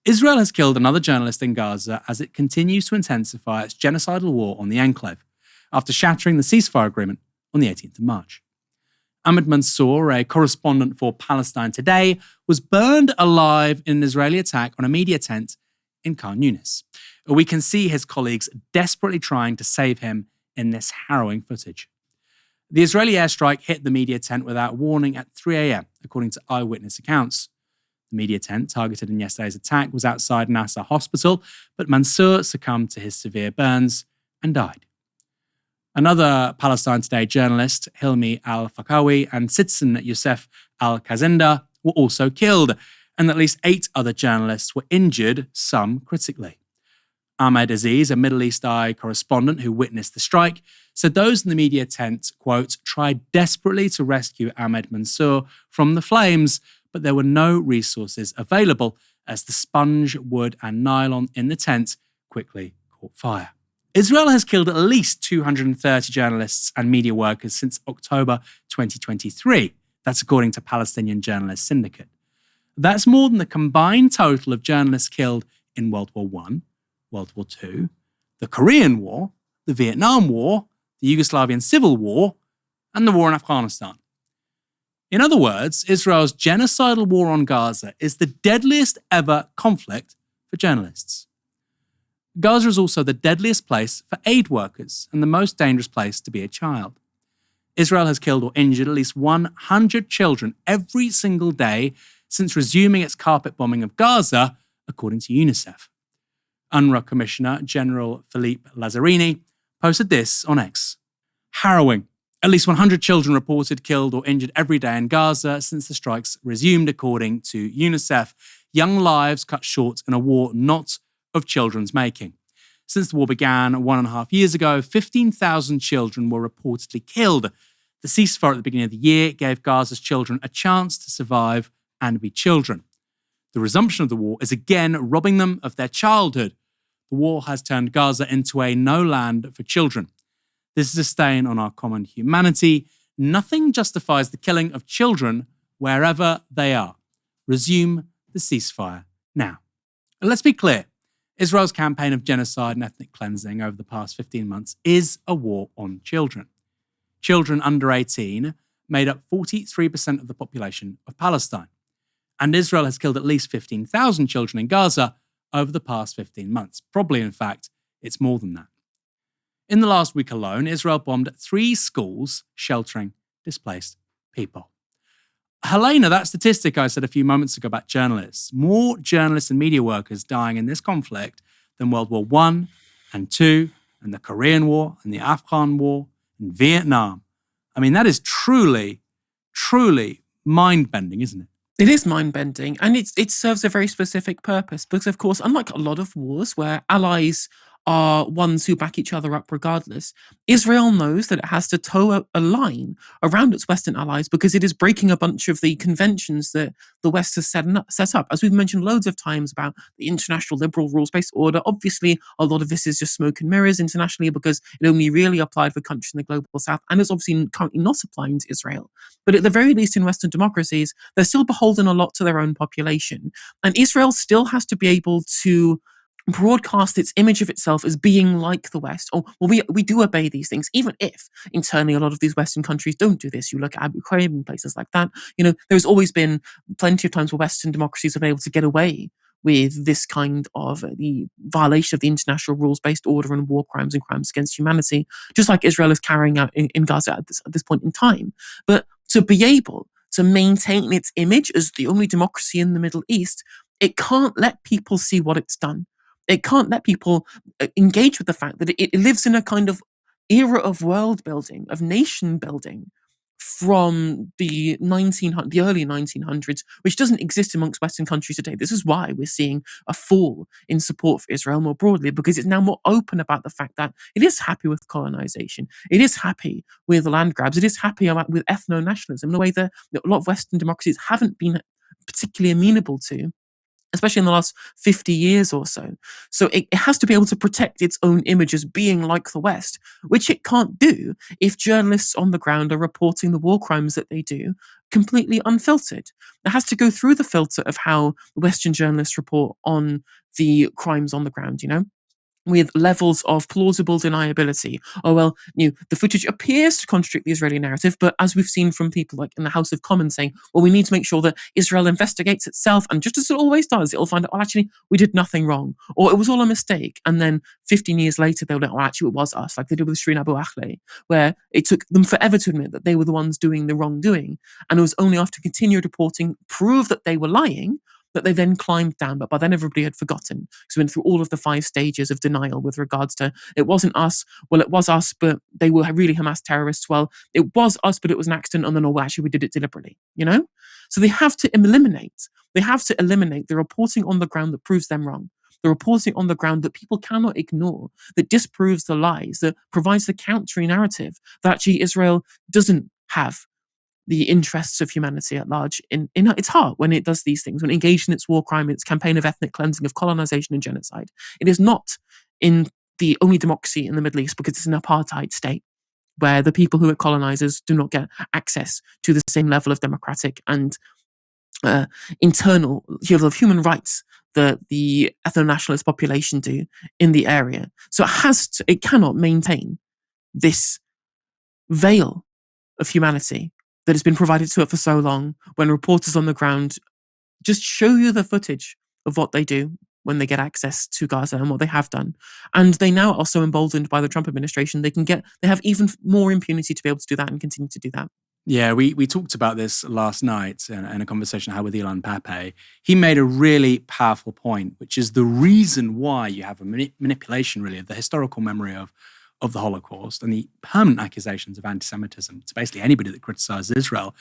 Israel has killed another journalist in Gaza as it continues to intensify its genocidal war on the enclave, after shattering the ceasefire agreement on the 18th of March. Ahmed Mansour, a correspondent for Palestine Today, was burned alive in an Israeli attack on a media tent in Khan Yunis. We can see his colleagues desperately trying to save him in this harrowing footage. The Israeli airstrike hit the media tent without warning at 3 a.m, according to eyewitness accounts. The media tent targeted in yesterday's attack was outside Nasser Hospital, but Mansour succumbed to his severe burns and died. Another Palestine Today journalist, Hilmi al-Fakawi, and citizen Youssef al-Kazenda were also killed, and at least 8 other journalists were injured, some critically. Ahmed Aziz, a Middle East Eye correspondent who witnessed the strike, said those in the media tent, quote, tried desperately to rescue Ahmed Mansour from the flames, but there were no resources available as the sponge, wood, and nylon in the tent quickly caught fire. Israel has killed at least 230 journalists and media workers since October 2023. That's according to Palestinian Journalists Syndicate. That's more than the combined total of journalists killed in World War I, World War II, the Korean War, the Vietnam War, the Yugoslavian Civil War, and the war in Afghanistan. In other words, Israel's genocidal war on Gaza is the deadliest ever conflict for journalists. Gaza is also the deadliest place for aid workers and the most dangerous place to be a child. Israel has killed or injured at least 100 children every single day since resuming its carpet bombing of Gaza, according to UNICEF. UNRWA Commissioner General Philippe Lazzarini posted this on X. Harrowing. At least 100 children reported killed or injured every day in Gaza since the strikes resumed, according to UNICEF. Young lives cut short in a war not of children's making. Since the war began 1.5 years ago, 15,000 children were reportedly killed. The ceasefire at the beginning of the year gave Gaza's children a chance to survive and be children. The resumption of the war is again robbing them of their childhood. The war has turned Gaza into a no land for children. This is a stain on our common humanity. Nothing justifies the killing of children wherever they are. Resume the ceasefire now. And let's be clear. Israel's campaign of genocide and ethnic cleansing over the past 15 months is a war on children. Children under 18 made up 43% of the population of Palestine. And Israel has killed at least 15,000 children in Gaza over the past 15 months. Probably, in fact, it's more than that. In the last week alone, Israel bombed 3 schools sheltering displaced people. Helena, that statistic I said a few moments ago about journalists, more journalists and media workers dying in this conflict than World War I and II and the Korean War and the Afghan War and Vietnam. I mean, that is truly, truly mind-bending, isn't it? It is mind-bending, and it serves a very specific purpose because, of course, unlike a lot of wars where allies are ones who back each other up regardless, Israel knows that it has to toe a line around its Western allies because it is breaking a bunch of the conventions that the West has set up. As we've mentioned loads of times about the international liberal rules-based order, obviously a lot of this is just smoke and mirrors internationally because it only really applied for countries in the global south and is obviously currently not applying to Israel. But at the very least in Western democracies, they're still beholden a lot to their own population. And Israel still has to be able to broadcast its image of itself as being like the West. Oh, well, we do obey these things, even if internally a lot of these Western countries don't do this. You look at Abu Ghraib and places like that. You know, there's always been plenty of times where Western democracies have been able to get away with this kind of the violation of the international rules-based order and war crimes and crimes against humanity, just like Israel is carrying out in Gaza at this point in time. But to be able to maintain its image as the only democracy in the Middle East, it can't let people see what it's done. It can't let people engage with the fact that it lives in a kind of era of world building, of nation building from the early 1900s, which doesn't exist amongst Western countries today. This is why we're seeing a fall in support for Israel more broadly, because it's now more open about the fact that it is happy with colonization. It is happy with land grabs. It is happy with ethno-nationalism in a way that a lot of Western democracies haven't been particularly amenable to, especially in the last 50 years or so. So it has to be able to protect its own image as being like the West, which it can't do if journalists on the ground are reporting the war crimes that they do, completely unfiltered. It has to go through the filter of how Western journalists report on the crimes on the ground, with levels of plausible deniability. Oh, well, the footage appears to contradict the Israeli narrative, but as we've seen from people like in the House of Commons saying, well, we need to make sure that Israel investigates itself, and just as it always does, it'll find out, well, actually, we did nothing wrong, or it was all a mistake. And then 15 years later, they'll like, well, actually, it was us, like they did with Shireen Abu Akleh, where it took them forever to admit that they were the ones doing the wrongdoing. And it was only after continued reporting proved that they were lying that they then climbed down. But by then everybody had forgotten, because we went through all of the 5 stages of denial with regards to, it wasn't us, well, it was us, but they were really Hamas terrorists. Well, it was us, but it was an accident. And then, well, actually, we did it deliberately, So they have to eliminate the reporting on the ground that proves them wrong, the reporting on the ground that people cannot ignore, that disproves the lies, that provides the counter narrative that actually Israel doesn't have the interests of humanity at large in its heart when it does these things, when it engaged in its war crime, its campaign of ethnic cleansing, of colonization and genocide. It is not in the only democracy in the Middle East because it's an apartheid state where the people who are colonizers do not get access to the same level of democratic and internal of human rights that the ethno-nationalist population do in the area. So it cannot maintain this veil of humanity that has been provided to it for so long, when reporters on the ground just show you the footage of what they do when they get access to Gaza and what they have done. And they now are so emboldened by the Trump administration, they have even more impunity to be able to do that and continue to do that. Yeah, we talked about this last night in a conversation I had with Ilan Pape. He made a really powerful point, which is the reason why you have a manipulation, really, of the historical memory of the Holocaust and the permanent accusations of anti-Semitism to basically anybody that criticizes Israel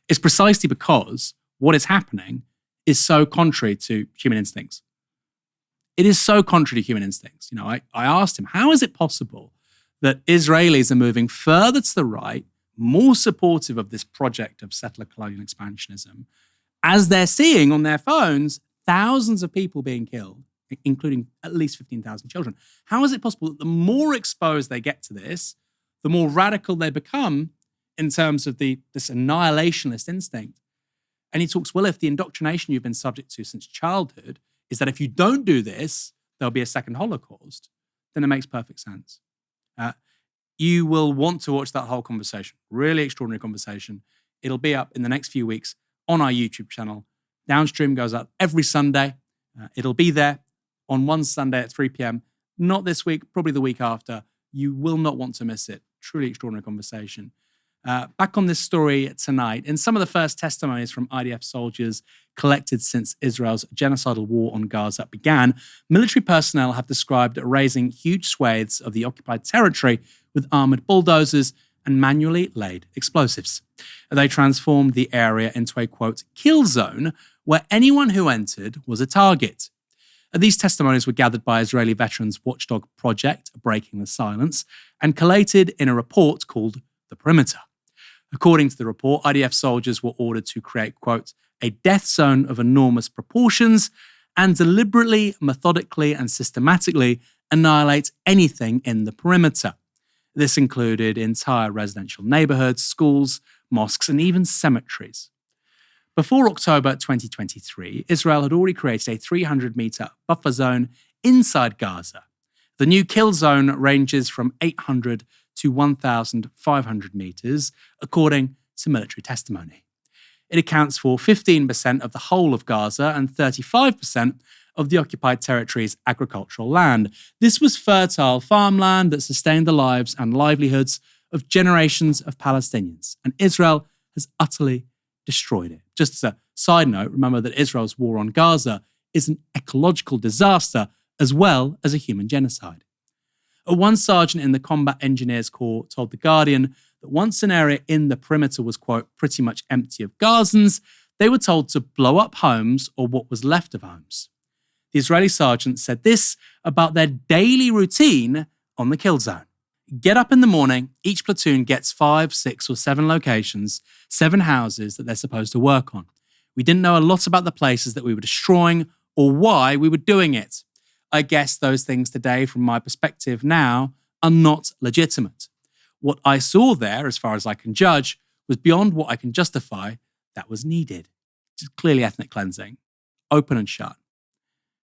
is precisely because what is happening is so contrary to human instincts. It is so contrary to human instincts. I asked him, how is it possible that Israelis are moving further to the right, more supportive of this project of settler colonial expansionism, as they're seeing on their phones thousands of people being killed, including at least 15,000 children? How is it possible that the more exposed they get to this, the more radical they become in terms of this annihilationist instinct? And he talks, well, if the indoctrination you've been subject to since childhood is that if you don't do this, there'll be a second Holocaust, then it makes perfect sense. You will want to watch that whole conversation. Really extraordinary conversation. It'll be up in the next few weeks on our YouTube channel. Downstream goes up every Sunday. It'll be there on one Sunday at 3 p.m. Not this week, probably the week after. You will not want to miss it. Truly extraordinary conversation. Back on this story tonight, in some of the first testimonies from IDF soldiers collected since Israel's genocidal war on Gaza began, military personnel have described raising huge swathes of the occupied territory with armored bulldozers and manually laid explosives. They transformed the area into a, quote, kill zone where anyone who entered was a target. These testimonies were gathered by Israeli Veterans Watchdog Project, Breaking the Silence, and collated in a report called The Perimeter. According to the report, IDF soldiers were ordered to create, quote, a death zone of enormous proportions and deliberately, methodically, and systematically annihilate anything in the perimeter. This included entire residential neighborhoods, schools, mosques, and even cemeteries. Before October 2023, Israel had already created a 300-meter buffer zone inside Gaza. The new kill zone ranges from 800 to 1,500 meters, according to military testimony. It accounts for 15% of the whole of Gaza and 35% of the occupied territory's agricultural land. This was fertile farmland that sustained the lives and livelihoods of generations of Palestinians, and Israel has utterly destroyed it. Just as a side note, remember that Israel's war on Gaza is an ecological disaster as well as a human genocide. One sergeant in the Combat Engineers Corps told The Guardian that once an area in the perimeter was, quote, pretty much empty of Gazans, they were told to blow up homes or what was left of homes. The Israeli sergeant said this about their daily routine on the kill zone. Get up in the morning, each platoon gets 5, 6, or 7 locations, 7 houses that they're supposed to work on. We didn't know a lot about the places that we were destroying or why we were doing it. I guess those things today, from my perspective now, are not legitimate. What I saw there, as far as I can judge, was beyond what I can justify that was needed. Just clearly ethnic cleansing, open and shut.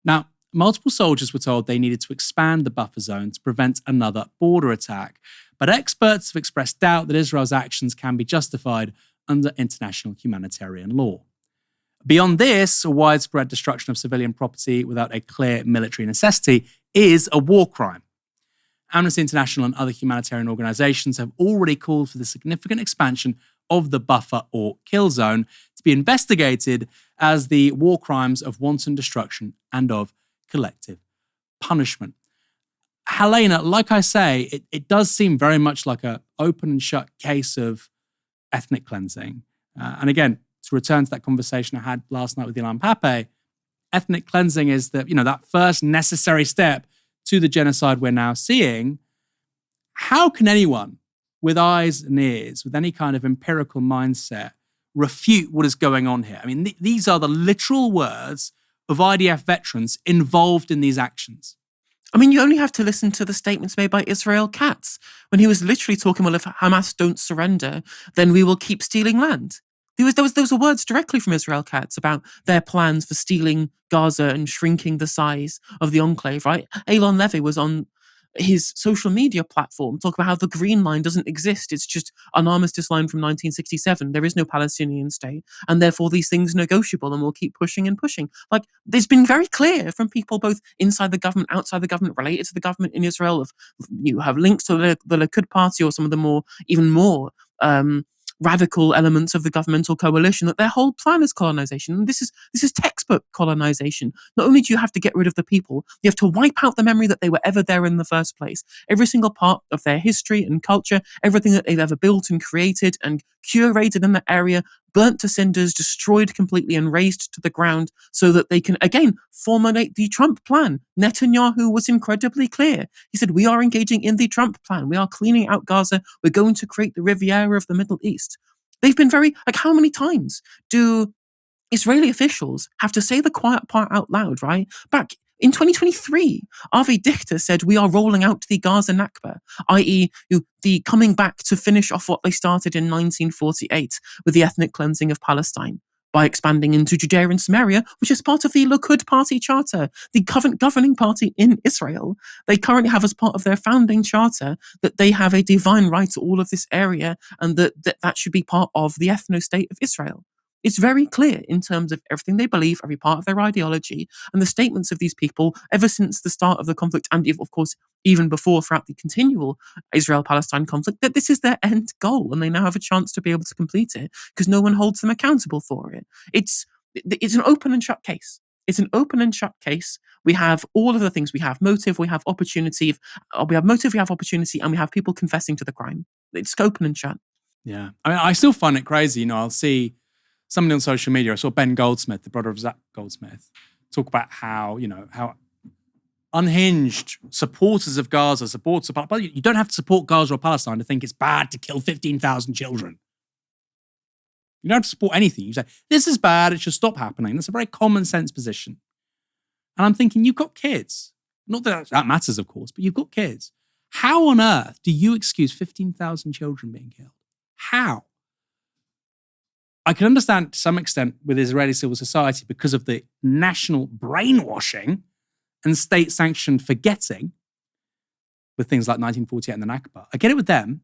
Now, multiple soldiers were told they needed to expand the buffer zone to prevent another border attack, but experts have expressed doubt that Israel's actions can be justified under international humanitarian law. Beyond this, a widespread destruction of civilian property without a clear military necessity is a war crime. Amnesty International and other humanitarian organizations have already called for the significant expansion of the buffer or kill zone to be investigated as the war crimes of wanton destruction and of collective punishment. Helena, like I say, it does seem very much like an open and shut case of ethnic cleansing. And again, to return to that conversation I had last night with Ilan Pape, ethnic cleansing is that first necessary step to the genocide we're now seeing. How can anyone with eyes and ears, with any kind of empirical mindset, refute what is going on here? I mean, these are the literal words of IDF veterans involved in these actions. I mean, you only have to listen to the statements made by Israel Katz when he was literally talking, well, if Hamas don't surrender, then we will keep stealing land. There was words directly from Israel Katz about their plans for stealing Gaza and shrinking the size of the enclave, right? Elon Levy was on his social media platform talk about how the Green Line doesn't exist. It's just an armistice line from 1967. There is no Palestinian state, and therefore these things are negotiable, and we'll keep pushing and pushing. Like, there's been very clear from people both inside the government, outside the government, related to the government in Israel. You have links to the Likud party or some of the even more radical elements of the governmental coalition, that their whole plan is colonization. And this is textbook colonization. Not only do you have to get rid of the people, you have to wipe out the memory that they were ever there in the first place. Every single part of their history and culture, everything that they've ever built and created and curated in the area, burnt to cinders, destroyed completely and razed to the ground so that they can, again, formulate the Trump plan. Netanyahu was incredibly clear. He said, we are engaging in the Trump plan. We are cleaning out Gaza. We're going to create the Riviera of the Middle East. They've been how many times do Israeli officials have to say the quiet part out loud, right? Back in 2023, Avi Dichter said, we are rolling out the Gaza Nakba, i.e. the coming back to finish off what they started in 1948 with the ethnic cleansing of Palestine by expanding into Judea and Samaria, which is part of the Likud party charter, the governing party in Israel. They currently have as part of their founding charter that they have a divine right to all of this area and that should be part of the ethno-state of Israel. It's very clear in terms of everything they believe, every part of their ideology, and the statements of these people ever since the start of the conflict, and of course, even before, throughout the continual Israel-Palestine conflict, that this is their end goal, and they now have a chance to be able to complete it because no one holds them accountable for it. It's an open and shut case. It's an open and shut case. We have all of the things. We have motive, we have opportunity, we have opportunity, and we have people confessing to the crime. It's open and shut. Yeah. I mean, I still find it crazy. I'll see somebody on social media, I saw Ben Goldsmith, the brother of Zach Goldsmith, talk about how unhinged supporters of Gaza, but you don't have to support Gaza or Palestine to think it's bad to kill 15,000 children. You don't have to support anything. You say, this is bad, it should stop happening. That's a very common sense position. And I'm thinking, you've got kids. Not that that matters, of course, but you've got kids. How on earth do you excuse 15,000 children being killed? How? I can understand to some extent with Israeli civil society because of the national brainwashing and state-sanctioned forgetting with things like 1948 and the Nakba. I get it with them.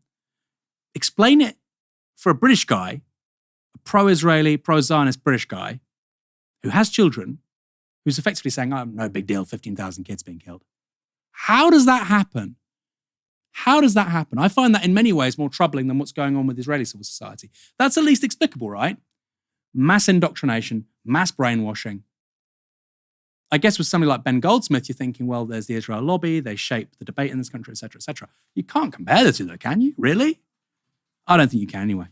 Explain it for a British guy, a pro-Israeli, pro-Zionist British guy who has children, who's effectively saying, oh, no big deal, 15,000 kids being killed. How does that happen? How does that happen? I find that in many ways more troubling than what's going on with Israeli civil society. That's at least explicable, right? Mass indoctrination, mass brainwashing. I guess with somebody like Ben Goldsmith, you're thinking, well, there's the Israel lobby, they shape the debate in this country, et cetera, et cetera. You can't compare the two though, can you? Really? I don't think you can anyway.